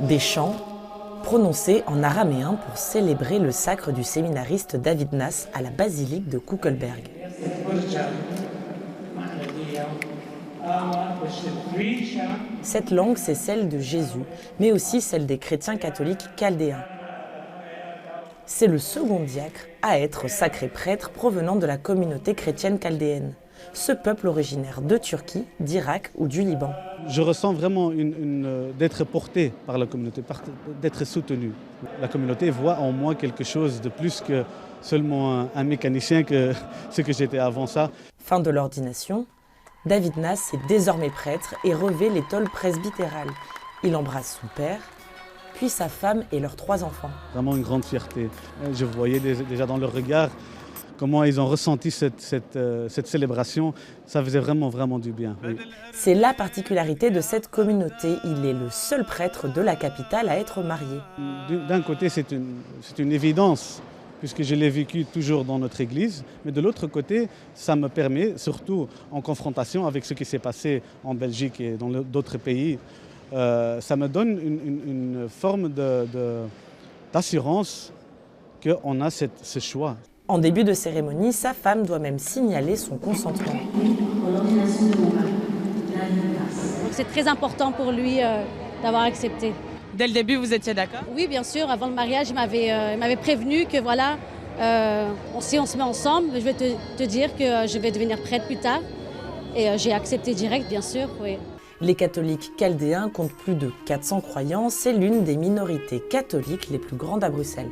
Des chants prononcés en araméen pour célébrer le sacre du séminariste David Nass à la basilique de Koekelberg. Cette langue, c'est celle de Jésus, mais aussi celle des chrétiens catholiques chaldéens. C'est le second diacre à être sacré prêtre provenant de la communauté chrétienne chaldéenne, ce peuple originaire de Turquie, d'Irak ou du Liban. Je ressens vraiment d'être porté par la communauté, d'être soutenu. La communauté voit en moi quelque chose de plus que seulement un mécanicien, que ce que j'étais avant ça. Fin de l'ordination, David Nass est désormais prêtre et revêt l'étole presbytérale. Il embrasse son père, puis sa femme et leurs 3 enfants. Vraiment une grande fierté. Je voyais déjà dans leur regard comment ils ont ressenti cette célébration. Ça faisait vraiment du bien. Oui. C'est la particularité de cette communauté. Il est le seul prêtre de la capitale à être marié. D'un côté, c'est une évidence, puisque je l'ai vécu toujours dans notre église. Mais de l'autre côté, ça me permet, surtout en confrontation avec ce qui s'est passé en Belgique et dans d'autres pays, ça me donne une forme d'assurance qu'on a ce choix. En début de cérémonie, sa femme doit même signaler son consentement. C'est très important pour lui d'avoir accepté. Dès le début, vous étiez d'accord? Oui, bien sûr. Avant le mariage, il m'avait prévenu que voilà, si on se met ensemble, je vais te dire que je vais devenir prêtre plus tard. Et j'ai accepté direct, bien sûr, oui. Les catholiques chaldéens comptent plus de 400 croyants. C'est l'une des minorités catholiques les plus grandes à Bruxelles.